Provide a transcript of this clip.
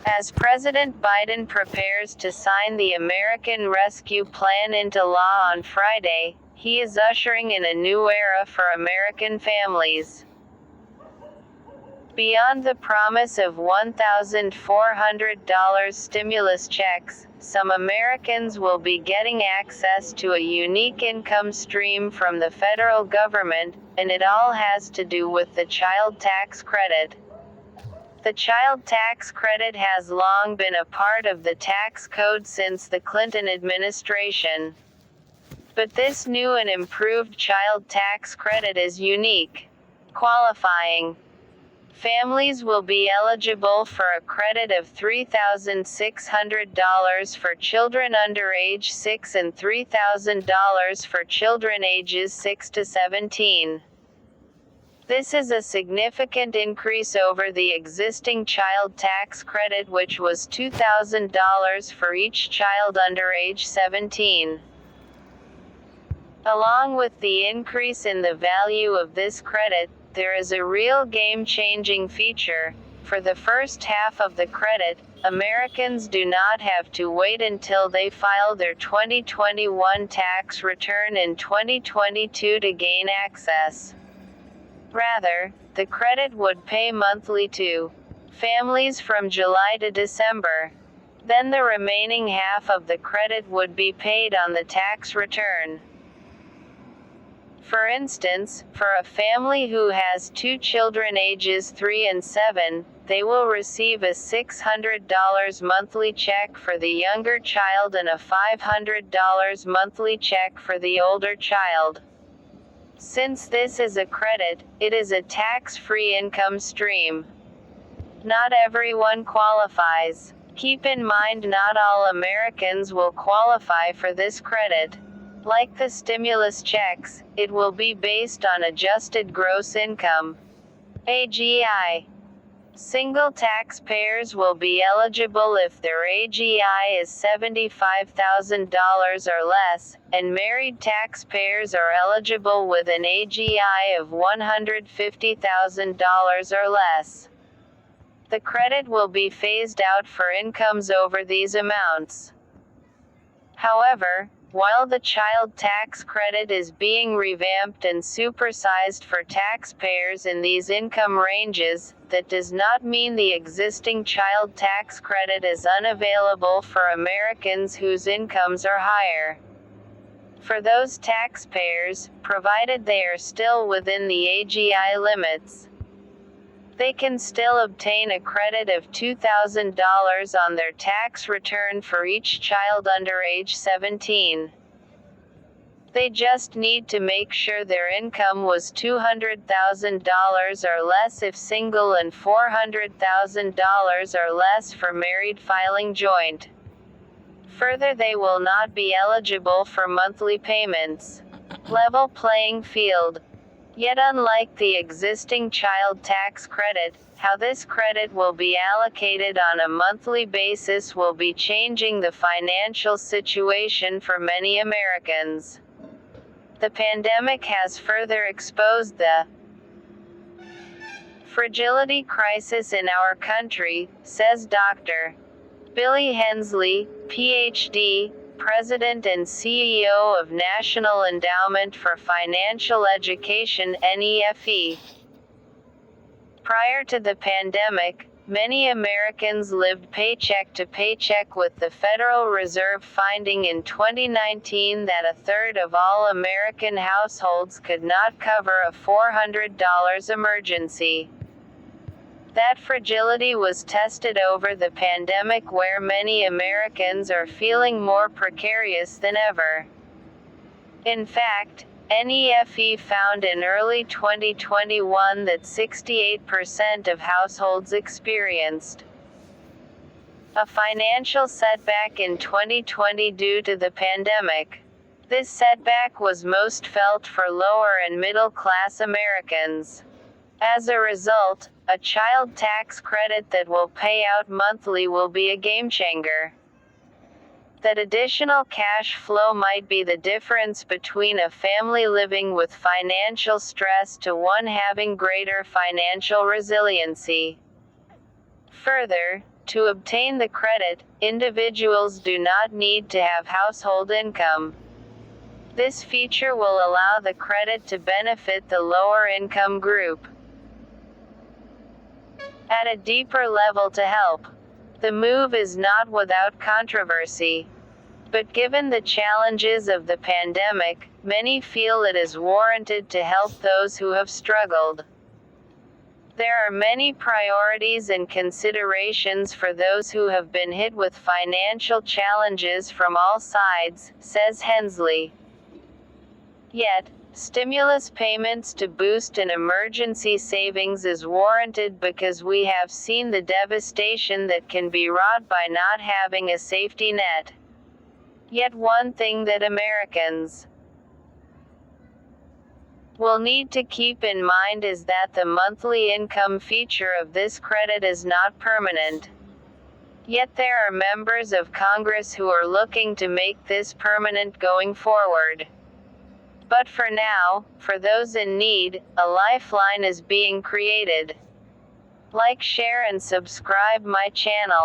As President Biden prepares to sign the American Rescue Plan into law on Friday, he is ushering in a new era for American families. Beyond the promise of $1,400 stimulus checks, some Americans will be getting access to a unique income stream from the federal government, and it all has to do with the child tax credit. The child tax credit has long been a part of the tax code since the Clinton administration. But this new and improved child tax credit is unique. Qualifying. Families will be eligible for a credit of $3,600 for children under age 6 and $3,000 for children ages 6 to 17. This is a significant increase over the existing child tax credit, which was $2,000 for each child under age 17. Along with the increase in the value of this credit, there is a real game-changing feature. For the first half of the credit, Americans do not have to wait until they file their 2021 tax return in 2022 to gain access. Rather, the credit would pay monthly to families from July to December. Then the remaining half of the credit would be paid on the tax return. For instance, for a family who has two children ages 3 and 7, they will receive a $600 monthly check for the younger child and a $500 monthly check for the older child. Since this is a credit, it is a tax-free income stream. Not everyone qualifies. Keep in mind, not all Americans will qualify for this credit. Like the stimulus checks, it will be based on adjusted gross income, AGI. Single taxpayers will be eligible if their AGI is $75,000 or less, and married taxpayers are eligible with an AGI of $150,000 or less. The credit will be phased out for incomes over these amounts. However, while the child tax credit is being revamped and supersized for taxpayers in these income ranges, that does not mean the existing child tax credit is unavailable for Americans whose incomes are higher. For those taxpayers, provided they are still within the AGI limits, they can still obtain a credit of $2,000 on their tax return for each child under age 17. They just need to make sure their income was $200,000 or less if single and $400,000 or less for married filing joint. Further, they will not be eligible for monthly payments. Level playing field. Yet unlike the existing child tax credit, how this credit will be allocated on a monthly basis will be changing the financial situation for many Americans. The pandemic has further exposed the fragility crisis in our country, says Dr. Billy Hensley, Ph.D., President and CEO of National Endowment for Financial Education, NEFE. Prior to the pandemic, many Americans lived paycheck to paycheck, with the Federal Reserve finding in 2019 that a third of all American households could not cover a $400 emergency. That fragility was tested over the pandemic, where many Americans are feeling more precarious than ever. In fact, NEFE found in early 2021 that 68% of households experienced a financial setback in 2020 due to the pandemic. This setback was most felt for lower and middle-class Americans. As a result, a child tax credit that will pay out monthly will be a gamechanger. That additional cash flow might be the difference between a family living with financial stress to one having greater financial resiliency. Further, To obtain the credit, individuals do not need to have household income. This feature will allow the credit to benefit the lower income group. At a deeper level to help. The move is not without controversy. But given the challenges of the pandemic, many feel it is warranted to help those who have struggled. There are many priorities and considerations for those who have been hit with financial challenges from all sides, says Hensley. Yet, stimulus payments to boost an emergency savings is warranted because we have seen the devastation that can be wrought by not having a safety net. Yet one thing that Americans will need to keep in mind is that the monthly income feature of this credit is not permanent. Yet there are members of Congress who are looking to make this permanent going forward. But for now, for those in need, a lifeline is being created. Like, share and subscribe my channel.